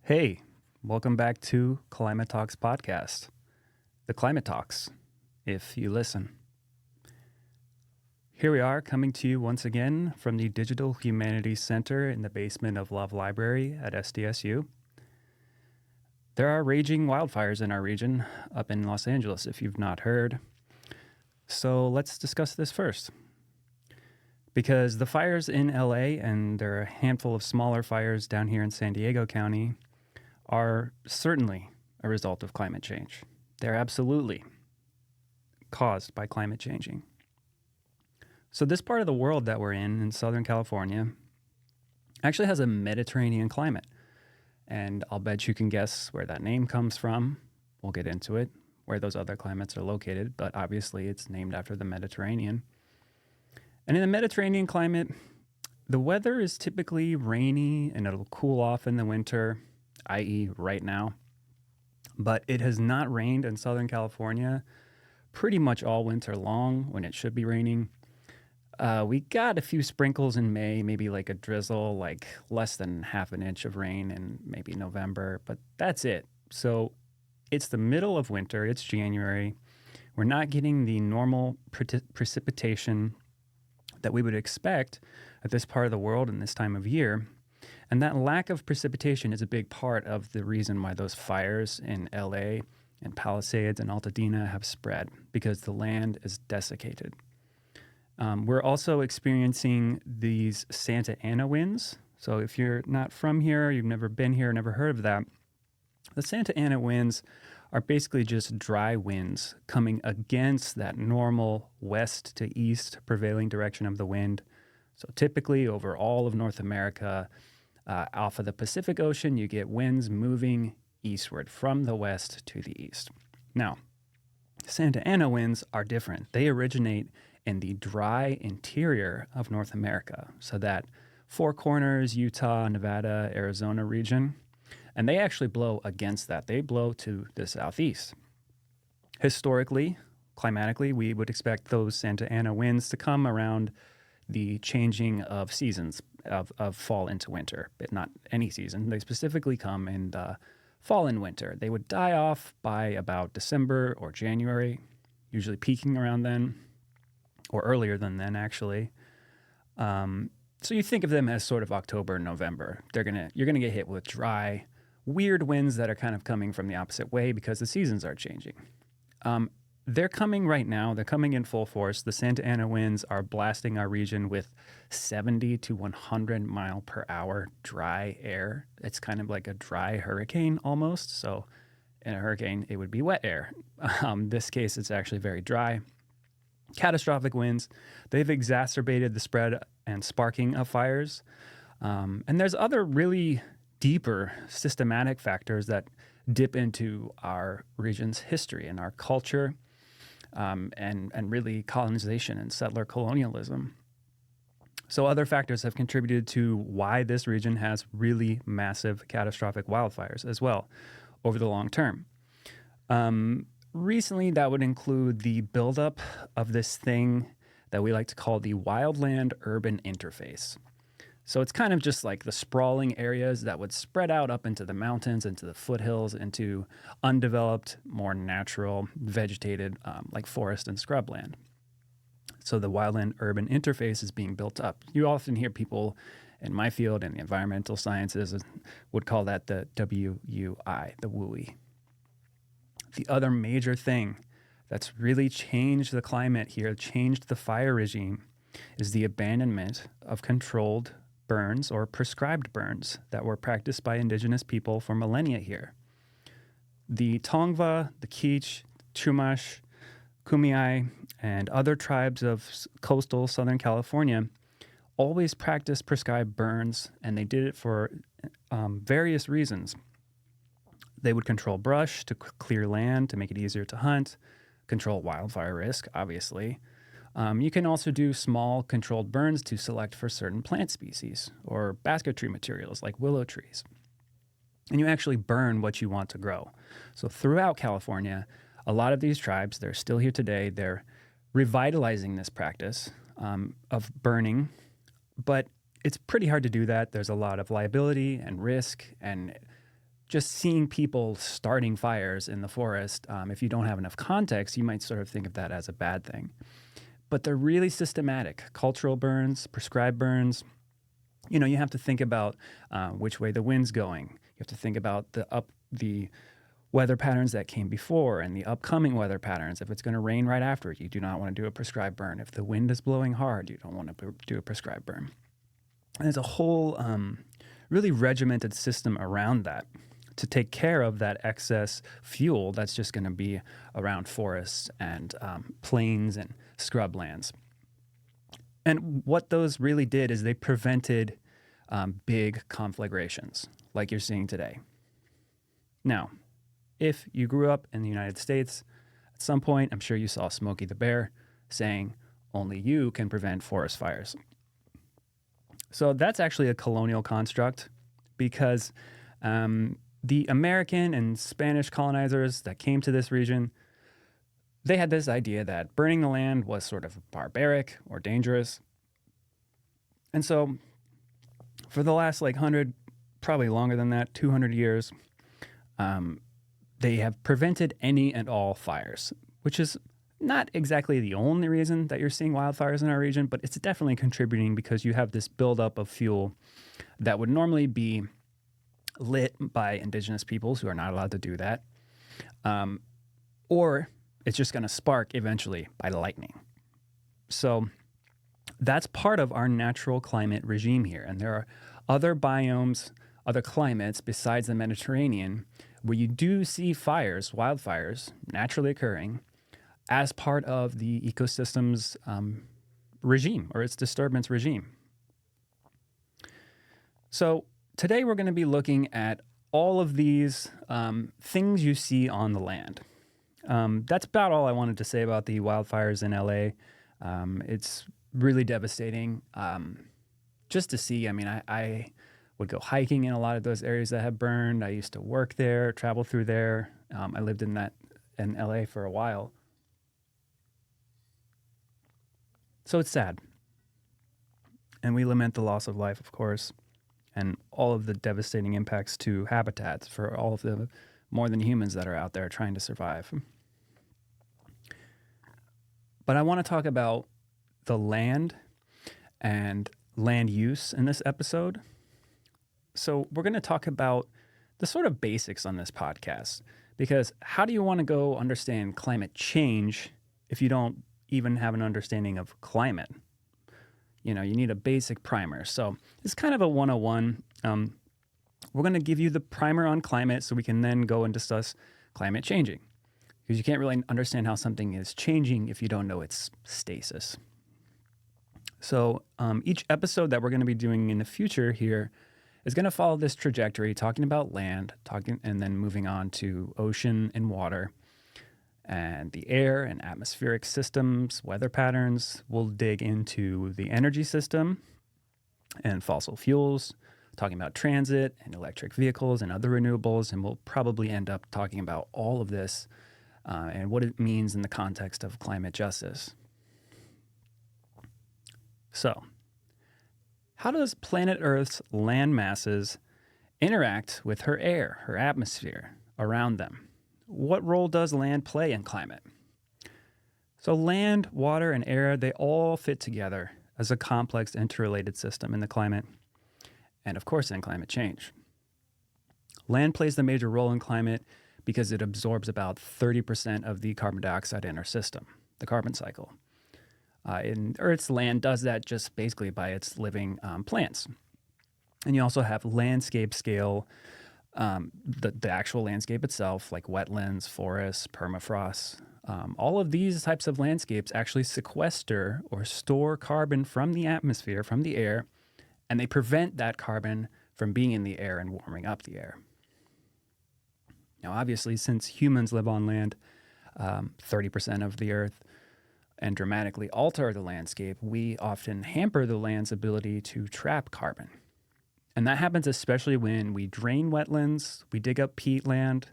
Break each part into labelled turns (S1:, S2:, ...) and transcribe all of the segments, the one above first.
S1: Hey, welcome back to Climate Talks Podcast. The Climate Talks, if you listen. Here we are coming to you once again from the Digital Humanities Center in the basement of Love Library at SDSU. There are raging wildfires in our region up in Los Angeles, if you've not heard. So let's discuss this first. Because the fires in LA, and there are a handful of smaller fires down here in San Diego County, are certainly a result of climate change. They're absolutely caused by climate changing. So this part of the world that we're in Southern California, actually has a Mediterranean climate. And I'll bet you can guess where that name comes from. We'll get into it, where those other climates are located, but obviously it's named after the Mediterranean. And in the Mediterranean climate, the weather is typically rainy and it'll cool off in the winter, i.e. right now. But it has not rained in Southern California pretty much all winter long when it should be raining. We got a few sprinkles in May, maybe like a drizzle, like less than half an inch of rain in maybe November, but that's it. So it's the middle of winter, it's January. We're not getting the normal precipitation that we would expect at this part of the world in this time of year. And that lack of precipitation is a big part of the reason why those fires in LA and Palisades and Altadena have spread, because the land is desiccated. We're also experiencing these Santa Ana winds. So if you're not from here, you've never been here, never heard of that, the Santa Ana winds are basically just dry winds coming against that normal west to east prevailing direction of the wind. So typically over all of North America, off of the Pacific Ocean, you get winds moving eastward from the west to the east. Now, Santa Ana winds are different. They originate in the dry interior of North America, so that Four Corners, Utah, Nevada, Arizona region, and they actually blow against that. They blow to the southeast. Historically, climatically, we would expect those Santa Ana winds to come around the changing of seasons of fall into winter, but not any season. They specifically come in the fall and winter. They would die off by about December or January, usually peaking around then, or earlier than then, actually. So you think of them as sort of October, November. You're gonna get hit with dry, weird winds that are kind of coming from the opposite way because the seasons are changing. They're coming right now. They're coming in full force. The Santa Ana winds are blasting our region with 70 to 100 mile per hour dry air. It's kind of like a dry hurricane almost. So in a hurricane, it would be wet air. This case, it's actually very dry. Catastrophic winds. They've exacerbated the spread and sparking of fires. And there's other really deeper systematic factors that dip into our region's history and our culture, and really colonization and settler colonialism. So other factors have contributed to why this region has really massive catastrophic wildfires as well over the long term. Recently, that would include the buildup of this thing that we like to call the wildland-urban interface. So it's kind of just like the sprawling areas that would spread out up into the mountains, into the foothills, into undeveloped, more natural, vegetated, like forest and scrubland. So the wildland-urban interface is being built up. You often hear people in my field in the environmental sciences would call that the WUI, the WUI. The other major thing that's really changed the climate here, changed the fire regime, is the abandonment of controlled burns or prescribed burns that were practiced by indigenous people for millennia here. The Tongva, the Kizh, Chumash, Kumeyaay, and other tribes of coastal Southern California always practiced prescribed burns, and they did it for various reasons. They would control brush to clear land to make it easier to hunt, control wildfire risk, obviously. You can also do small controlled burns to select for certain plant species or basket tree materials like willow trees. And you actually burn what you want to grow. So throughout California, a lot of these tribes, they're still here today, they're revitalizing this practice of burning, but it's pretty hard to do that. There's a lot of liability and risk, and just seeing people starting fires in the forest, if you don't have enough context, you might sort of think of that as a bad thing. But they're really systematic. Cultural burns, prescribed burns. You have to think about which way the wind's going. You have to think about the weather patterns that came before and the upcoming weather patterns. If it's going to rain right after it, you do not want to do a prescribed burn. If the wind is blowing hard, you don't want to do a prescribed burn. And there's a whole really regimented system around that to take care of that excess fuel that's just going to be around forests and plains and scrublands. And what those really did is they prevented big conflagrations like you're seeing today. Now, if you grew up in the United States, at some point, I'm sure you saw Smokey the Bear saying, only you can prevent forest fires. So that's actually a colonial construct because the American and Spanish colonizers that came to this region, they had this idea that burning the land was sort of barbaric or dangerous. And so for the last 100, probably longer than that, 200 years, they have prevented any and all fires, which is not exactly the only reason that you're seeing wildfires in our region, but it's definitely contributing because you have this buildup of fuel that would normally be lit by indigenous peoples who are not allowed to do that, or it's just going to spark eventually by lightning. So that's part of our natural climate regime here. And there are other biomes, other climates besides the Mediterranean where you do see fires, wildfires, naturally occurring as part of the ecosystem's regime or its disturbance regime. So today we're going to be looking at all of these things you see on the land. That's about all I wanted to say about the wildfires in LA. It's really devastating just to see. I mean, I would go hiking in a lot of those areas that have burned. I used to work there, travel through there. I lived in LA for a while. So it's sad. And we lament the loss of life, of course, and all of the devastating impacts to habitats for all of the more than humans that are out there trying to survive. But I want to talk about the land and land use in this episode. So we're going to talk about the sort of basics on this podcast, because how do you want to go understand climate change if you don't even have an understanding of climate? You need a basic primer. So it's kind of a 101. We're going to give you the primer on climate so we can then go and discuss climate changing, because you can't really understand how something is changing if you don't know its stasis. So each episode that we're going to be doing in the future here is going to follow this trajectory, talking about land, and then moving on to ocean and water, and the air and atmospheric systems, weather patterns. We'll dig into the energy system and fossil fuels, talking about transit and electric vehicles and other renewables, and we'll probably end up talking about all of this and what it means in the context of climate justice. So, how does planet Earth's land masses interact with her air, her atmosphere around them? What role does land play in climate? So land, water, and air, they all fit together as a complex interrelated system in the climate, and of course in climate change. Land plays the major role in climate because it absorbs about 30% of the carbon dioxide in our system, the carbon cycle. And Earth's land does that just basically by its living plants. And you also have landscape scale, the actual landscape itself, like wetlands, forests, permafrost. All of these types of landscapes actually sequester or store carbon from the atmosphere, from the air, and they prevent that carbon from being in the air and warming up the air. Now, obviously, since humans live on land, 30% of the Earth, and dramatically alter the landscape, we often hamper the land's ability to trap carbon. And that happens especially when we drain wetlands, we dig up peatland,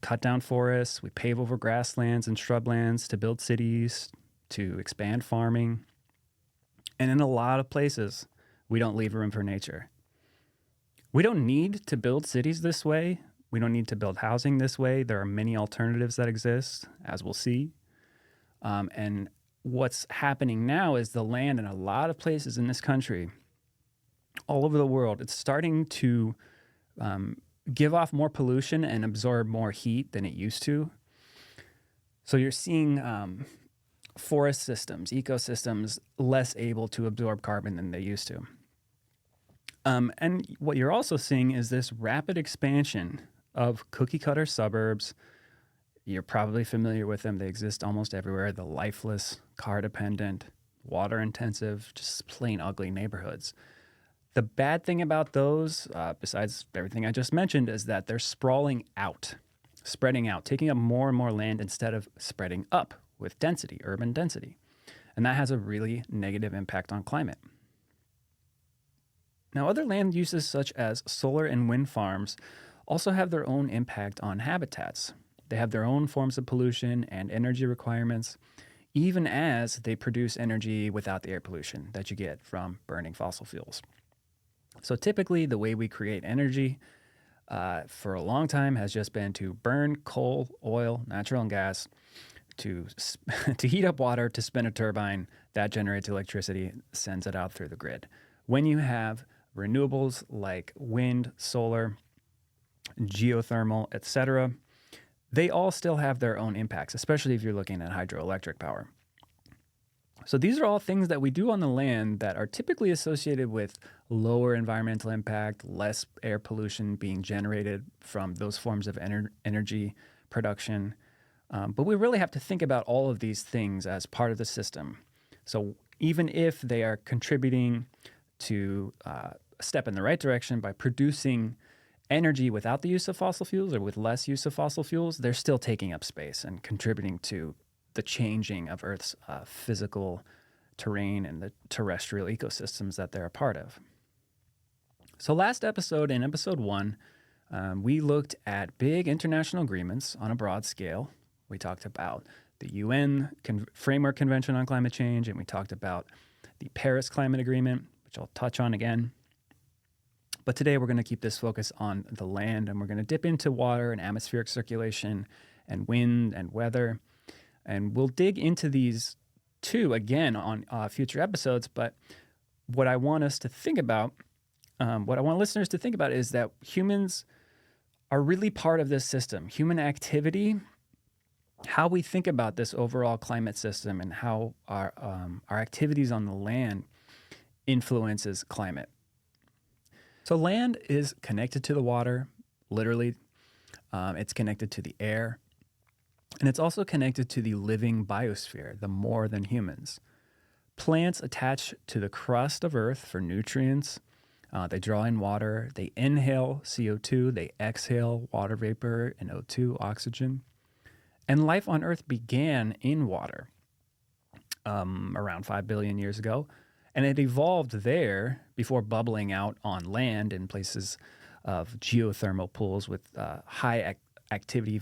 S1: cut down forests, we pave over grasslands and shrublands to build cities, to expand farming. And in a lot of places, we don't leave room for nature. We don't need to build cities this way, We don't need to build housing this way. There are many alternatives that exist, as we'll see. And what's happening now is the land in a lot of places in this country, all over the world, it's starting to give off more pollution and absorb more heat than it used to. So you're seeing forest systems, ecosystems, less able to absorb carbon than they used to. And what you're also seeing is this rapid expansion of cookie cutter suburbs. You're probably familiar with them. They exist almost everywhere. The lifeless, car dependent, water intensive, just plain ugly neighborhoods. The bad thing about those, besides everything I just mentioned, is that they're sprawling out, spreading out, taking up more and more land instead of spreading up with density, urban density. And that has a really negative impact on climate. Now, other land uses such as solar and wind farms also have their own impact on habitats. They have their own forms of pollution and energy requirements, even as they produce energy without the air pollution that you get from burning fossil fuels. So typically, the way we create energy for a long time has just been to burn coal, oil, natural and gas, to heat up water, to spin a turbine that generates electricity, sends it out through the grid. When you have renewables like wind, solar, geothermal, etc., they all still have their own impacts, especially if you're looking at hydroelectric power. So these are all things that we do on the land that are typically associated with lower environmental impact, less air pollution being generated from those forms of energy production. But we really have to think about all of these things as part of the system. So even if they are contributing to a step in the right direction by producing energy without the use of fossil fuels or with less use of fossil fuels, they're still taking up space and contributing to the changing of Earth's physical terrain and the terrestrial ecosystems that they're a part of. So last episode, in episode 1, we looked at big international agreements on a broad scale. We talked about the UN Framework Convention on Climate Change, and we talked about the Paris Climate Agreement, which I'll touch on again. But today we're going to keep this focus on the land, and we're going to dip into water and atmospheric circulation and wind and weather. And we'll dig into these too again on future episodes. But what I want us to think about, what I want listeners to think about is that humans are really part of this system. Human activity, how we think about this overall climate system and how our activities on the land influences climate. So land is connected to the water, literally. It's connected to the air. And it's also connected to the living biosphere, the more than humans. Plants attach to the crust of Earth for nutrients. They draw in water. They inhale CO2. They exhale water vapor and O2, oxygen. And life on Earth began in water around 5 billion years ago. And it evolved there before bubbling out on land in places of geothermal pools with high activity,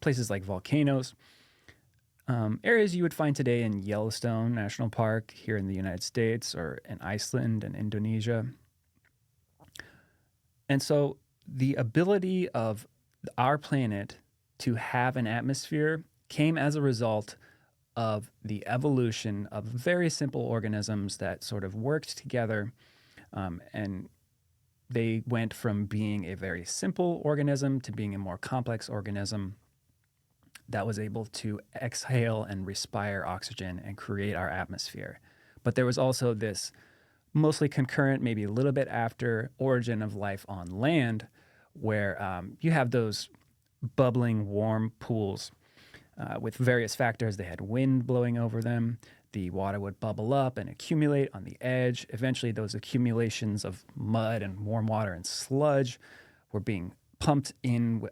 S1: places like volcanoes. Areas you would find today in Yellowstone National Park here in the United States, or in Iceland and Indonesia. And so the ability of our planet to have an atmosphere came as a result of the evolution of very simple organisms that sort of worked together, and they went from being a very simple organism to being a more complex organism that was able to exhale and respire oxygen and create our atmosphere. But there was also this mostly concurrent, maybe a little bit after, origin of life on land, where you have those bubbling warm pools with various factors. They had wind blowing over them. The water would bubble up and accumulate on the edge. Eventually, those accumulations of mud and warm water and sludge were being pumped in.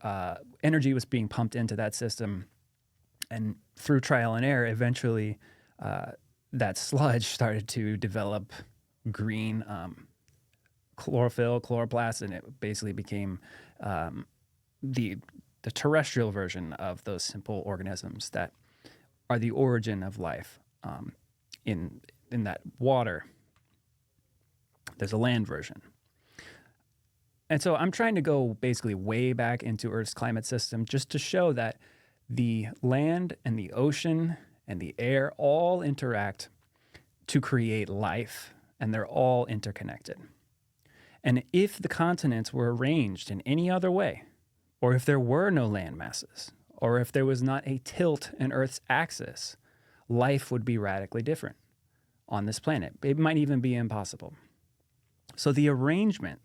S1: Energy was being pumped into that system. And through trial and error, eventually that sludge started to develop green chlorophyll, chloroplasts, and it basically became the terrestrial version of those simple organisms that are the origin of life in that water. There's a land version. And so I'm trying to go basically way back into Earth's climate system just to show that the land and the ocean and the air all interact to create life, and they're all interconnected. And if the continents were arranged in any other way, or if there were no land masses, or if there was not a tilt in Earth's axis, life would be radically different on this planet. It might even be impossible. So the arrangement,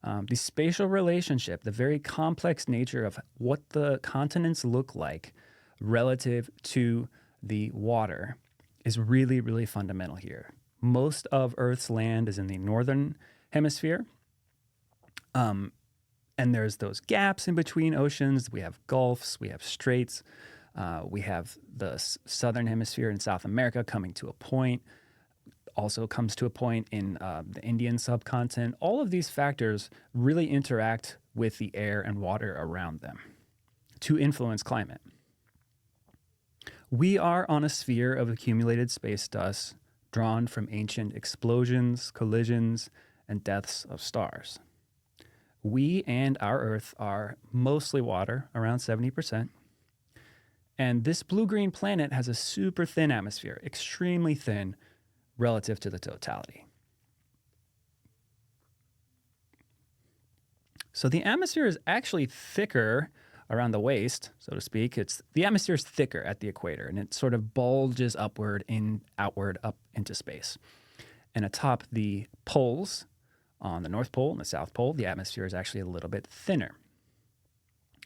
S1: the spatial relationship, the very complex nature of what the continents look like relative to the water is really, really fundamental here. Most of Earth's land is in the northern hemisphere. And there's those gaps in between oceans. We have gulfs, we have straits, we have the southern hemisphere in South America coming to a point, also comes to a point in the Indian subcontinent. All of these factors really interact with the air and water around them to influence climate. We are on a sphere of accumulated space dust drawn from ancient explosions, collisions, and deaths of stars. We and our Earth are mostly water, around 70%. And this blue-green planet has a super thin atmosphere, extremely thin relative to the totality. So the atmosphere is actually thicker around the waist, so to speak. The atmosphere is thicker at the equator, and it sort of bulges outward up into space. And atop the poles, on the North Pole and the South Pole, the atmosphere is actually a little bit thinner.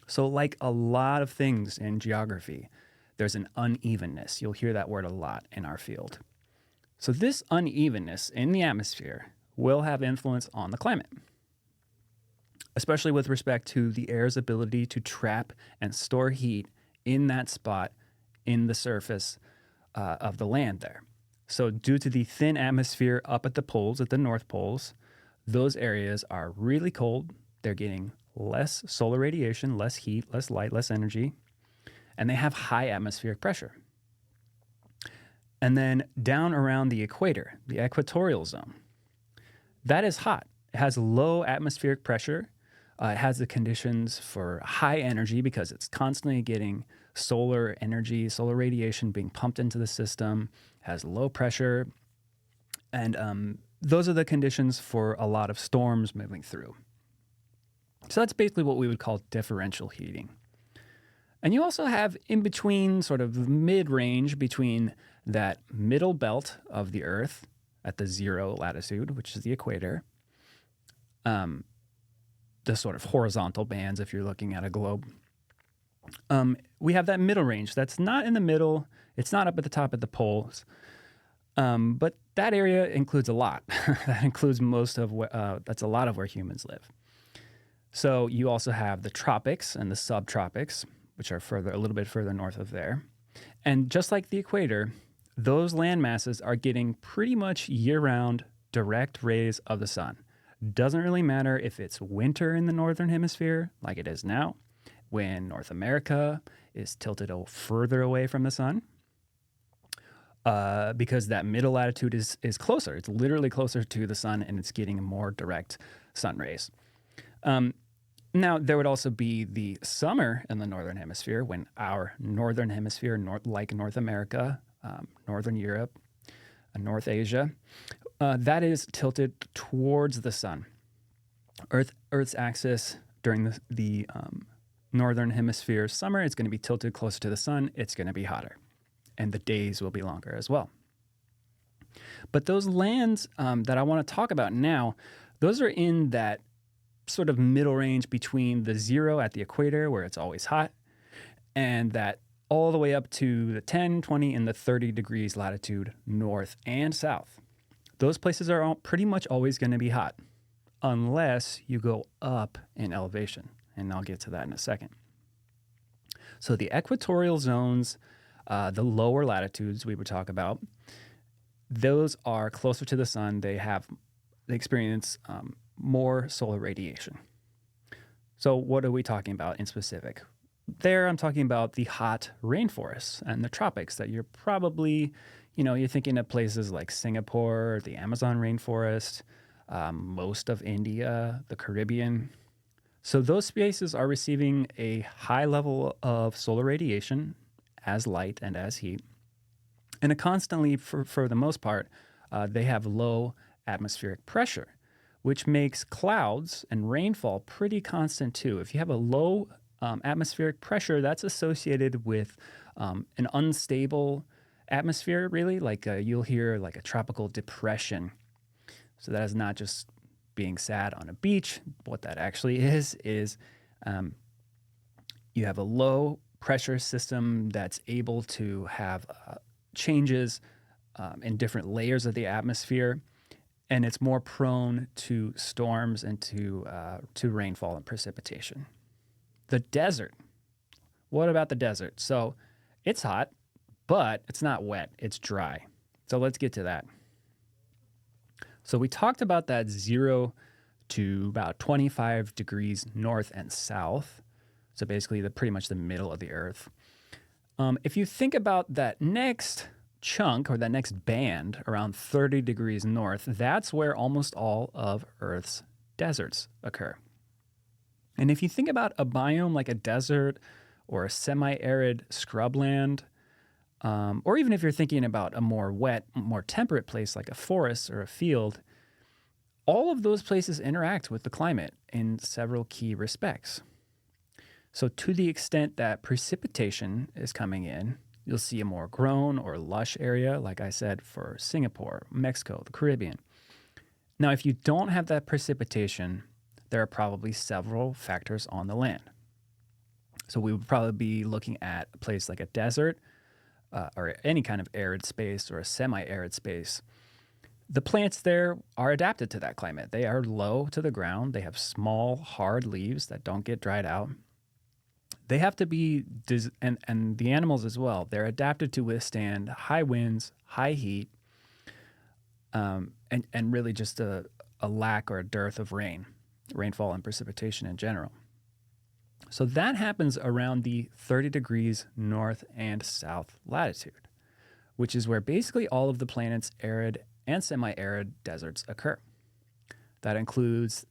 S1: So like a lot of things in geography, there's an unevenness. You'll hear that word a lot in our field. So this unevenness in the atmosphere will have influence on the climate, especially with respect to the air's ability to trap and store heat in that spot in the surface of the land there. So due to the thin atmosphere up at the poles, at the North Poles, those areas are really cold. They're getting less solar radiation, less heat, less light, less energy, and they have high atmospheric pressure. And then down around the equator, the equatorial zone, that is hot. It has low atmospheric pressure. It has the conditions for high energy because it's constantly getting solar energy, solar radiation being pumped into the system, has low pressure, and those are the conditions for a lot of storms moving through. So that's basically what we would call differential heating. And you also have in between, sort of mid-range between that middle belt of the Earth at the 0 latitude, which is the equator, the sort of horizontal bands if you're looking at a globe. We have that middle range that's not in the middle. It's not up at the top of the poles. But that area includes a lot. That includes that's a lot of where humans live. So you also have the tropics and the subtropics, which are a little bit further north of there. And just like the equator, those land masses are getting pretty much year-round direct rays of the sun. Doesn't really matter if it's winter in the northern hemisphere, like it is now, when North America is tilted further away from the sun, because that middle latitude is closer. It's literally closer to the sun, and it's getting more direct sun rays. Now, there would also be the summer in the northern hemisphere when our northern hemisphere, like North America, Northern Europe, North Asia, that is tilted towards the sun. Earth's axis during the northern hemisphere summer, it's going to be tilted closer to the sun. It's going to be hotter, and the days will be longer as well. But those lands that I want to talk about now, those are in that sort of middle range between the 0 at the equator, where it's always hot, and that all the way up to the 10, 20, and the 30 degrees latitude north and south. Those places are pretty much always going to be hot, unless you go up in elevation, and I'll get to that in a second. So the equatorial zones, the lower latitudes we would talk about, those are closer to the sun. They experience more solar radiation. So what are we talking about in specific? There, I'm talking about the hot rainforests and the tropics that you're probably, you're thinking of places like Singapore, the Amazon rainforest, most of India, the Caribbean. So those spaces are receiving a high level of solar radiation as light and as heat. And it constantly, for the most part, they have low atmospheric pressure, which makes clouds and rainfall pretty constant too. If you have a low atmospheric pressure, that's associated with an unstable atmosphere, really. Like you'll hear like a tropical depression. So that is not just being sad on a beach. What that actually is you have a low pressure system that's able to have changes in different layers of the atmosphere, and it's more prone to storms and to rainfall and precipitation. The desert. What about the desert? So it's hot, but it's not wet. It's dry. So let's get to that. So we talked about that 0 to about 25 degrees north and south. So basically pretty much the middle of the earth. If you think about that next chunk or that next band around 30 degrees north, that's where almost all of Earth's deserts occur. And if you think about a biome like a desert or a semi-arid scrubland, or even if you're thinking about a more wet, more temperate place like a forest or a field, all of those places interact with the climate in several key respects. So to the extent that precipitation is coming in, you'll see a more grown or lush area, like I said, for Singapore, Mexico, the Caribbean. Now, if you don't have that precipitation, there are probably several factors on the land. So we would probably be looking at a place like a desert or any kind of arid space or a semi-arid space. The plants there are adapted to that climate. They are low to the ground. They have small, hard leaves that don't get dried out. They have to be, and the animals as well, they're adapted to withstand high winds, high heat, and really just a lack or a dearth of rainfall and precipitation in general. So that happens around the 30 degrees north and south latitude, which is where basically all of the planet's arid and semi-arid deserts occur. That includes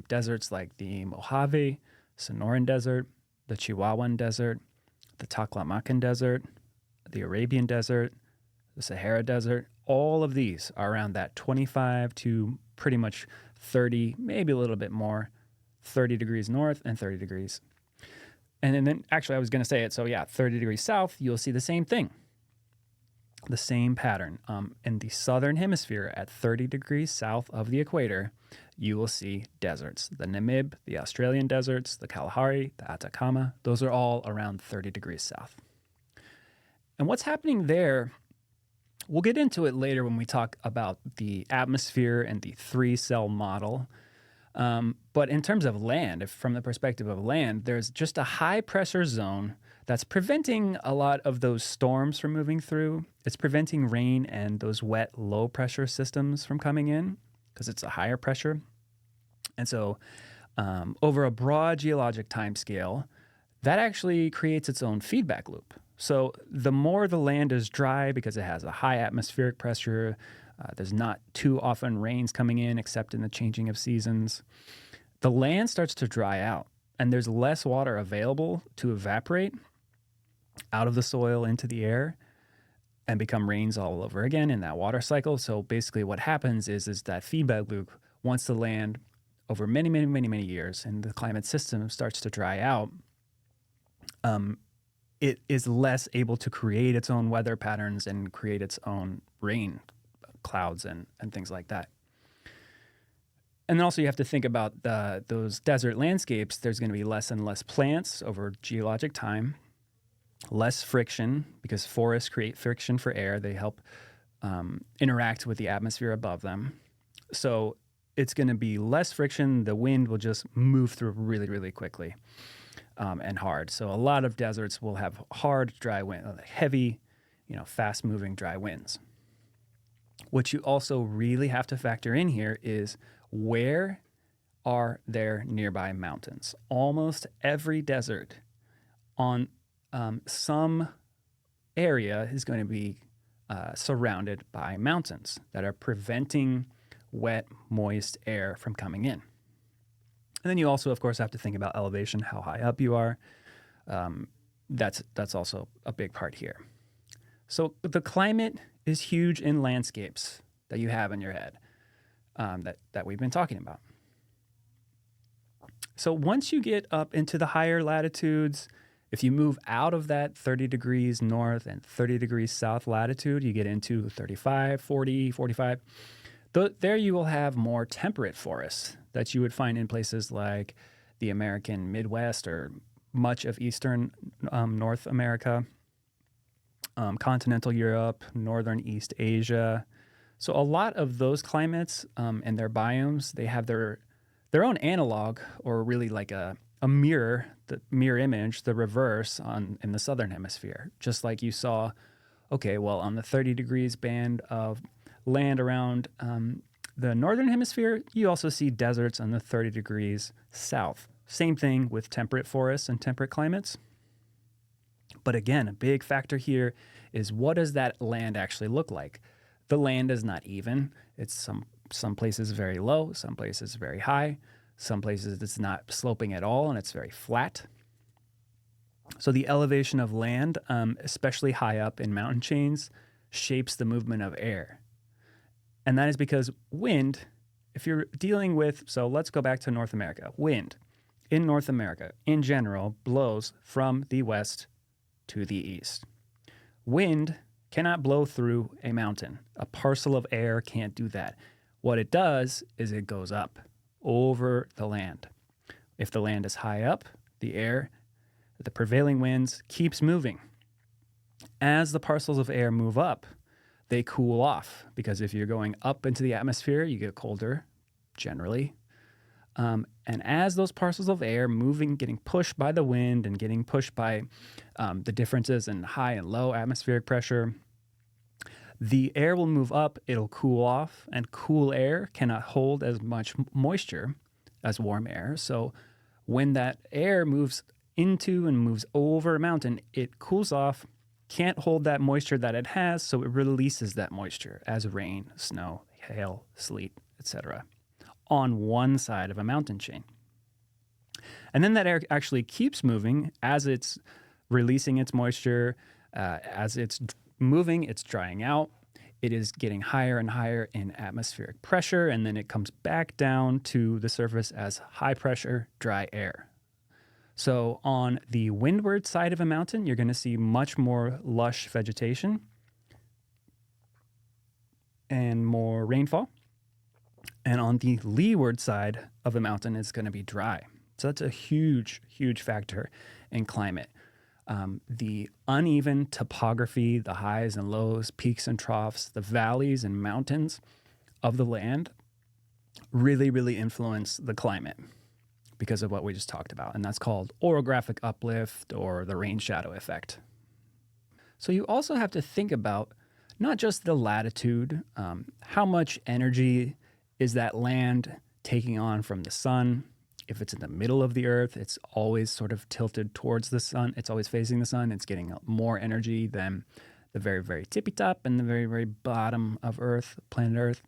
S1: deserts like the Mojave, Sonoran Desert, the Chihuahuan Desert, the Taklamakan Desert, the Arabian Desert, the Sahara Desert. All of these are around that 25 to pretty much 30, maybe a little bit more, 30 degrees north and 30 degrees. And then actually I was going to say it. So yeah, 30 degrees south, you'll see the same thing. The same pattern. In the southern hemisphere at 30 degrees south of the equator, you will see deserts. The Namib, the Australian deserts, the Kalahari, the Atacama, those are all around 30 degrees south. And what's happening there, we'll get into it later when we talk about the atmosphere and the 3-cell model. But in terms of land, from the perspective of land, there's just a high pressure zone that's preventing a lot of those storms from moving through. It's preventing rain and those wet, low pressure systems from coming in because it's a higher pressure. And so over a broad geologic timescale, that actually creates its own feedback loop. So the more the land is dry because it has a high atmospheric pressure, there's not too often rains coming in except in the changing of seasons, the land starts to dry out and there's less water available to evaporate out of the soil into the air and become rains all over again in that water cycle. So basically what happens is that feedback loop, once the land over many years and the climate system starts to dry out, it is less able to create its own weather patterns and create its own rain clouds and things like that. And then also you have to think about those desert landscapes. There's going to be less and less plants over geologic time, less friction because forests create friction for air. They help interact with the atmosphere above them. So it's going to be less friction. The wind will just move through really quickly and hard. So a lot of deserts will have hard, dry wind, heavy, fast-moving dry winds. What you also really have to factor in here is where are there nearby mountains? Almost every desert on some area is going to be surrounded by mountains that are preventing wet, moist air from coming in. And then you also, of course, have to think about elevation, how high up you are. That's also a big part here. So the climate is huge in landscapes that you have in your head that we've been talking about. So once you get up into the higher latitudes, if you move out of that 30 degrees north and 30 degrees south latitude, you get into 35, 40, 45. There you will have more temperate forests that you would find in places like the American Midwest or much of eastern North America, continental Europe, northern East Asia. So a lot of those climates and their biomes, they have their own analog, or really like a mirror, the mirror image, the reverse in the southern hemisphere. Just like you saw, okay, well, on the 30 degrees band of land around the northern hemisphere, you also see deserts on the 30 degrees south. Same thing with temperate forests and temperate climates. But again, a big factor here is, what does that land actually look like? The land is not even. It's some places very low, some places very high, some places it's not sloping at all and it's very flat. So the elevation of land, especially high up in mountain chains, shapes the movement of air. And that is because wind, if you're dealing with, so let's go back to North America. Wind in North America, in general, blows from the west to the east. Wind cannot blow through a mountain. A parcel of air can't do that. What it does is it goes up over the land. If the land is high up, the air, the prevailing winds keeps moving. As the parcels of air move up, they cool off, because if you're going up into the atmosphere, you get colder, generally. And as those parcels of air moving, getting pushed by the wind and getting pushed by the differences in high and low atmospheric pressure, the air will move up, it'll cool off, and cool air cannot hold as much moisture as warm air. So when that air moves into and moves over a mountain, it cools off, can't hold that moisture that it has, so it releases that moisture as rain, snow, hail, sleet, etc. on one side of a mountain chain. And then that air actually keeps moving as it's releasing its moisture, as it's moving, it's drying out. It is getting higher and higher in atmospheric pressure, and then it comes back down to the surface as high pressure, dry air. So on the windward side of a mountain, you're going to see much more lush vegetation and more rainfall. And on the leeward side of a mountain, it's going to be dry. So that's a huge, huge factor in climate. The uneven topography, the highs and lows, peaks and troughs, the valleys and mountains of the land really, really influence the climate because of what we just talked about. And that's called orographic uplift, or the rain shadow effect. So you also have to think about not just the latitude, how much energy is that land taking on from the sun. If it's in the middle of the earth, it's always sort of tilted towards the sun. It's always facing the sun. It's getting more energy than the very, very tippy top and the very, very bottom of Earth, planet Earth.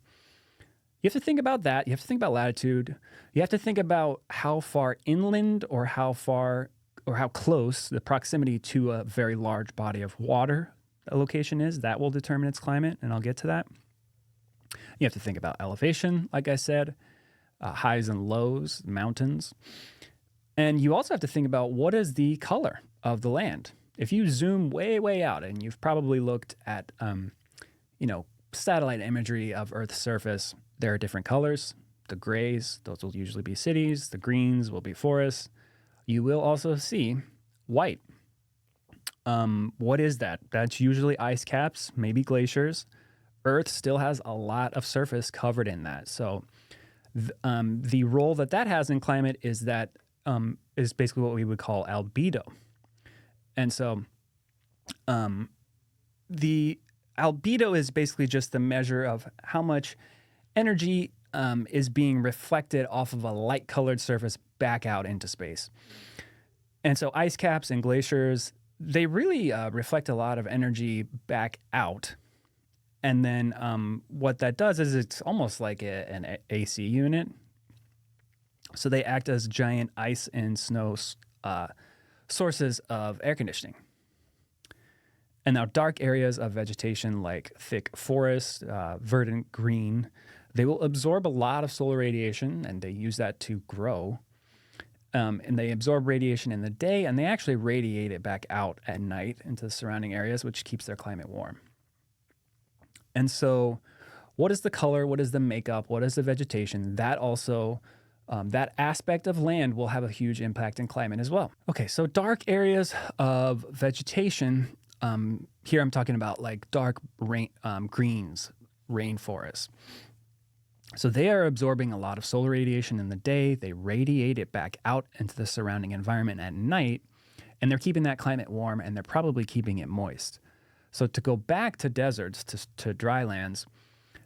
S1: You have to think about that. You have to think about latitude. You have to think about how far inland or how far or how close the proximity to a very large body of water a location is. That will determine its climate, and I'll get to that. You have to think about elevation, like I said, highs and lows, mountains. And you also have to think about, what is the color of the land? If you zoom way, way out, and you've probably looked at, satellite imagery of Earth's surface, there are different colors. The grays, those will usually be cities. The greens will be forests. You will also see white. What is that? That's usually ice caps, maybe glaciers. Earth still has a lot of surface covered in that. So the role that has in climate is that is basically what we would call albedo. And so the albedo is basically just the measure of how much energy is being reflected off of a light-colored surface back out into space. And so ice caps and glaciers, they really reflect a lot of energy back out. And then what that does is it's almost like an AC unit. So they act as giant ice and snow sources of air conditioning. And now dark areas of vegetation like thick forest, verdant green, they will absorb a lot of solar radiation and they use that to grow. And they absorb radiation in the day and they actually radiate it back out at night into the surrounding areas, which keeps their climate warm. And so what is the color? What is the makeup? What is the vegetation? That also, that aspect of land will have a huge impact in climate as well. Okay, so dark areas of vegetation, here I'm talking about like dark greens, rainforests. So they are absorbing a lot of solar radiation in the day. They radiate it back out into the surrounding environment at night, and they're keeping that climate warm, and they're probably keeping it moist. So to go back to deserts, to dry lands,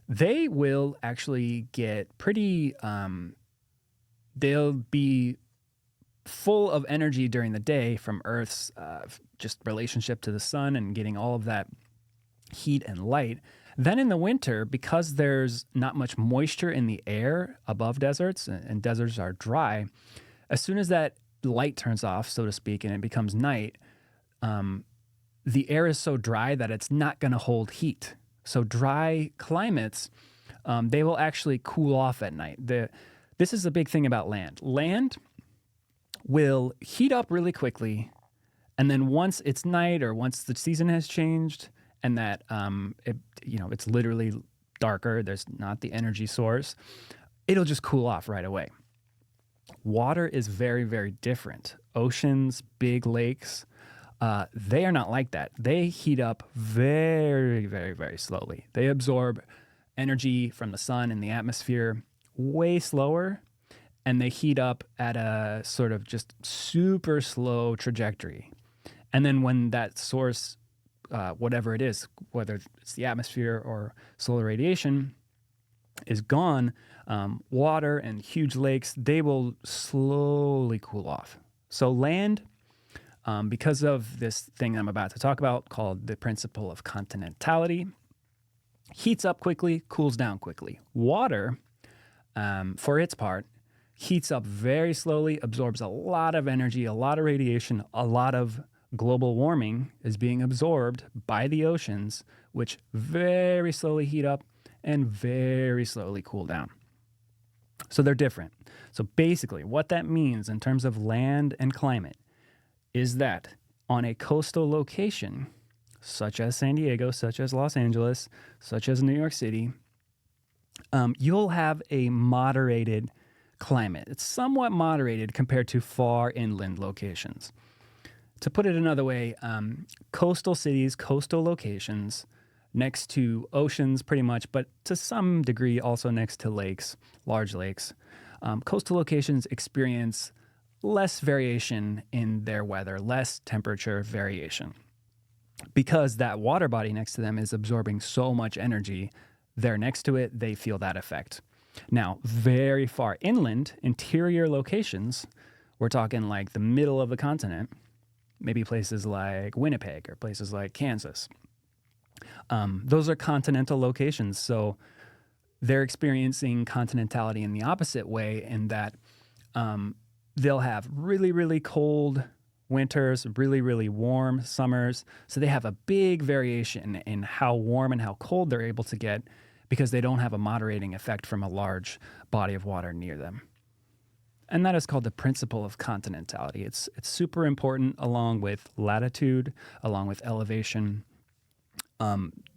S1: they will actually get pretty, they'll be full of energy during the day from Earth's just relationship to the sun and getting all of that heat and light. Then in the winter, because there's not much moisture in the air above deserts, and deserts are dry, as soon as that light turns off, so to speak, and it becomes night, the air is so dry that it's not going to hold heat. So dry climates, they will actually cool off at night. This is a big thing about land. Land will heat up really quickly, and then once it's night or once the season has changed, and that it's literally darker, there's not the energy source, it'll just cool off right away. Water is very, very different. Oceans, big lakes, they are not like that. They heat up very, very, very slowly. They absorb energy from the sun and the atmosphere way slower, and they heat up at a sort of just super slow trajectory. And then when that source, whatever it is, whether it's the atmosphere or solar radiation, is gone, water and huge lakes, they will slowly cool off. So land, because of this thing I'm about to talk about called the principle of continentality, heats up quickly, cools down quickly. Water, for its part, heats up very slowly, absorbs a lot of energy, a lot of radiation, a lot of global warming is being absorbed by the oceans, which very slowly heat up and very slowly cool down. So they're different. So basically, what that means in terms of land and climate is that on a coastal location, such as San Diego, such as Los Angeles, such as New York City, you'll have a moderated climate. It's somewhat moderated compared to far inland locations. To put it another way, coastal cities, coastal locations next to oceans pretty much, but to some degree also next to lakes, large lakes, coastal locations experience less variation in their weather, less temperature variation. Because that water body next to them is absorbing so much energy, they're next to it, they feel that effect. Now, very far inland, interior locations, we're talking like the middle of the continent, maybe places like Winnipeg or places like Kansas. Those are continental locations, so they're experiencing continentality in the opposite way in that they'll have really, really cold winters, really, really warm summers. So they have a big variation in how warm and how cold they're able to get because they don't have a moderating effect from a large body of water near them. And that is called the principle of continentality. It's super important along with latitude, along with elevation.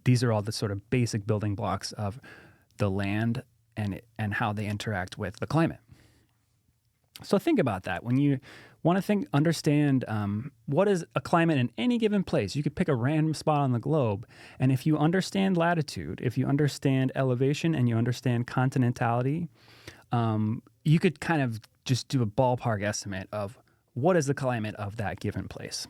S1: These are all the sort of basic building blocks of the land and how they interact with the climate. So think about that. When you want to understand what is a climate in any given place, you could pick a random spot on the globe. And if you understand latitude, if you understand elevation and you understand continentality, you could kind of just do a ballpark estimate of what is the climate of that given place.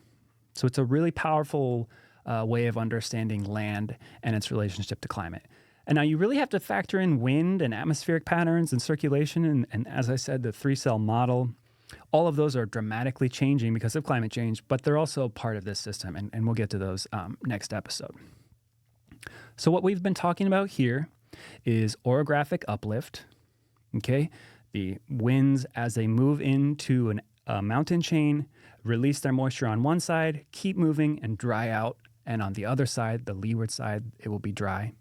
S1: So it's a really powerful way of understanding land and its relationship to climate. And now you really have to factor in wind and atmospheric patterns and circulation. And as I said, the 3-cell model, all of those are dramatically changing because of climate change, but they're also part of this system. And we'll get to those next episode. So what we've been talking about here is orographic uplift, okay? The winds, as they move into a mountain chain, release their moisture on one side, keep moving and dry out. And on the other side, the leeward side, it will be dry.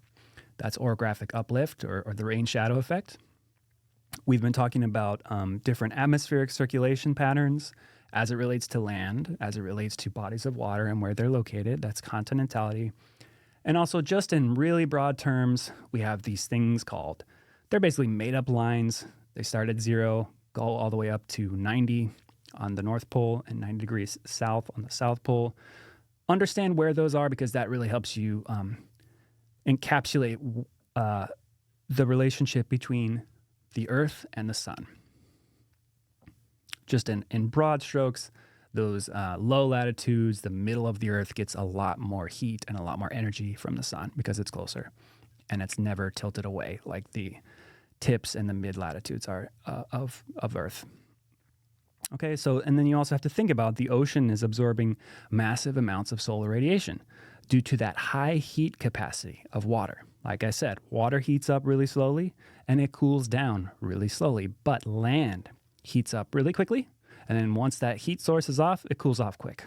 S1: That's orographic uplift or the rain shadow effect. We've been talking about different atmospheric circulation patterns as it relates to land, as it relates to bodies of water and where they're located. That's continentality. And also, just in really broad terms, we have these things called, they're basically made up lines. They start at 0, go all the way up to 90 on the North Pole and 90 degrees south on the South Pole. Understand where those are because that really helps you encapsulate the relationship between the Earth and the Sun. Just in broad strokes, those low latitudes, the middle of the Earth gets a lot more heat and a lot more energy from the Sun because it's closer, and it's never tilted away like the tips and the mid latitudes are of Earth. Okay, so and then you also have to think about the ocean is absorbing massive amounts of solar radiation due to that high heat capacity of water. Like I said, water heats up really slowly and it cools down really slowly, but land heats up really quickly. And then once that heat source is off, it cools off quick.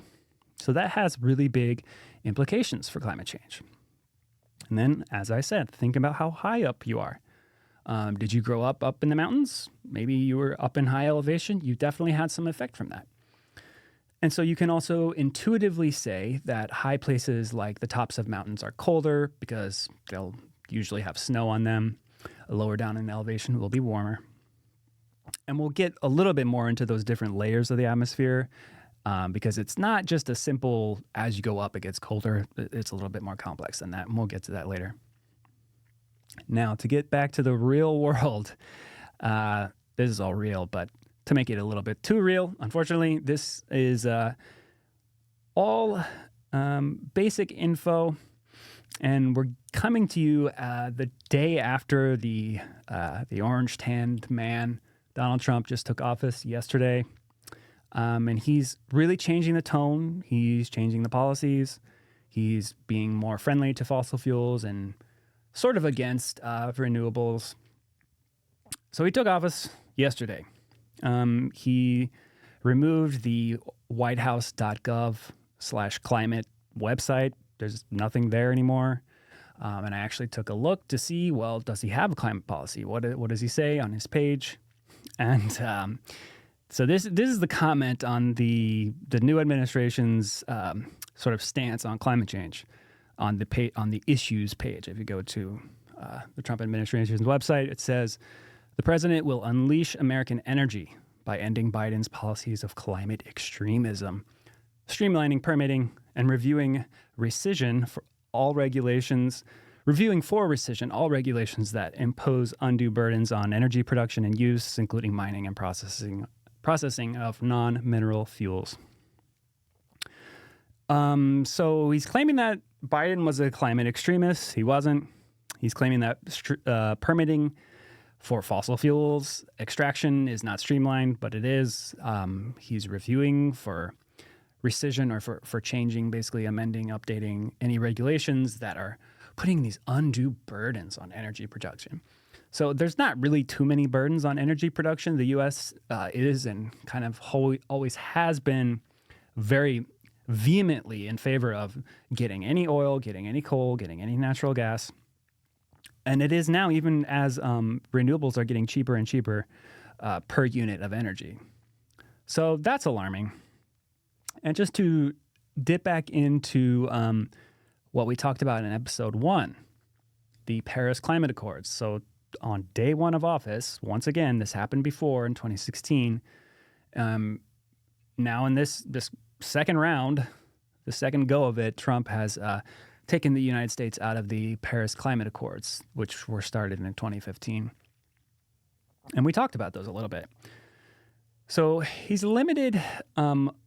S1: So that has really big implications for climate change. And then, as I said, think about how high up you are. Did you grow up in the mountains? Maybe you were up in high elevation. You definitely had some effect from that. And so you can also intuitively say that high places like the tops of mountains are colder because they'll usually have snow on them. Lower down in elevation will be warmer. And we'll get a little bit more into those different layers of the atmosphere because it's not just a simple, as you go up, it gets colder. It's a little bit more complex than that, and we'll get to that later. Now, to get back to the real world, this is all real, but to make it a little bit too real, unfortunately, this is all basic info, and we're coming to you the day after the orange-tanned man, Donald Trump, just took office yesterday, and he's really changing the tone. He's changing the policies. He's being more friendly to fossil fuels and sort of against renewables. So he took office yesterday. He removed the whitehouse.gov/climate website. There's nothing there anymore. And I actually took a look to see, well, does he have a climate policy? What does he say on his page? And so this is the comment on the new administration's sort of stance on climate change on the issues page. If you go to the Trump administration's website, it says, the president will unleash American energy by ending Biden's policies of climate extremism, streamlining permitting, and reviewing for rescission all regulations that impose undue burdens on energy production and use, including mining and processing of non-mineral fuels. So he's claiming that Biden was a climate extremist. He wasn't. He's claiming that permitting for fossil fuels extraction is not streamlined, but it is. He's reviewing for rescission or for changing, basically amending, updating any regulations that are putting these undue burdens on energy production. So there's not really too many burdens on energy production. The U.S. Is and kind of always has been very vehemently in favor of getting any oil, getting any coal, getting any natural gas. And it is now, even as renewables are getting cheaper and cheaper per unit of energy. So that's alarming. And just to dip back into what we talked about in episode 1, the Paris Climate Accords. So on day 1 of office, once again, this happened before in 2016. Now in this second round, the second go of it, Trump has taken the United States out of the Paris Climate Accords, which were started in 2015. And we talked about those a little bit. So he's limited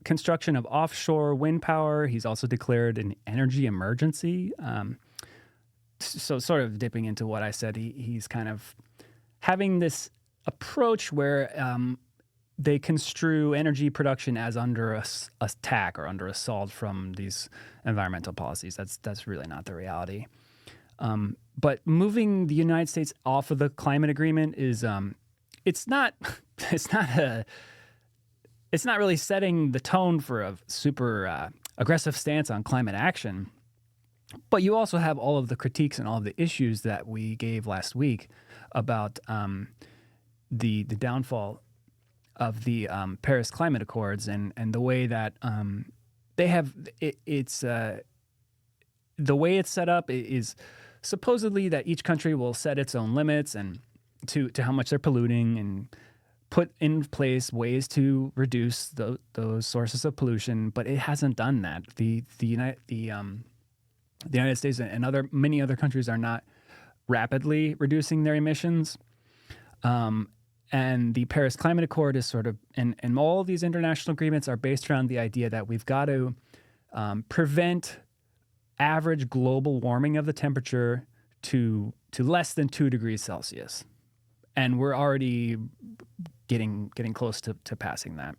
S1: construction of offshore wind power. He's also declared an energy emergency. So sort of dipping into what I said, he's kind of having this approach where they construe energy production as under attack or under assault from these environmental policies. That's really not the reality. But moving the United States off of the climate agreement is it's not it's not really setting the tone for a super aggressive stance on climate action. But you also have all of the critiques and all of the issues that we gave last week about the downfall of the Paris Climate Accords and the way that they have it's the way it's set up is supposedly that each country will set its own limits and to how much they're polluting and put in place ways to reduce those sources of pollution, but it hasn't done that. The United States and many other countries are not rapidly reducing their emissions. And the Paris Climate Accord is sort of, and all of these international agreements are based around the idea that we've got to prevent average global warming of the temperature to less than 2 degrees Celsius. And we're already getting close to passing that.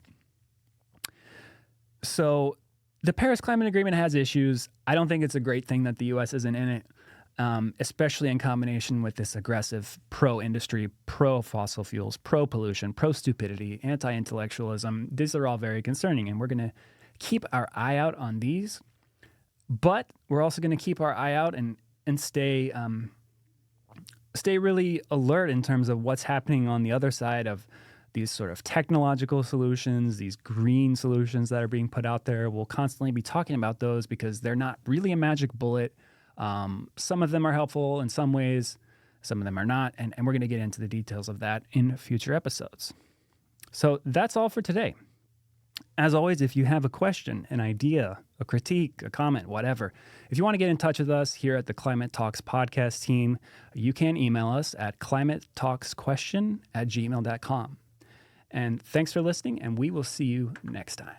S1: So the Paris Climate Agreement has issues. I don't think it's a great thing that the U.S. isn't in it, especially in combination with this aggressive pro-industry, pro-fossil fuels, pro-pollution, pro-stupidity, anti-intellectualism. These are all very concerning, and we're going to keep our eye out on these. But we're also going to keep our eye out and stay really alert in terms of what's happening on the other side of these sort of technological solutions, these green solutions that are being put out there. We'll constantly be talking about those because they're not really a magic bullet. Some of them are helpful in some ways, some of them are not, and we're going to get into the details of that in future episodes. So that's all for today. As always, if you have a question, an idea, a critique, a comment, whatever, if you want to get in touch with us here at the Climate Talks podcast team, you can email us at climatetalksquestion@gmail.com. And thanks for listening, and we will see you next time.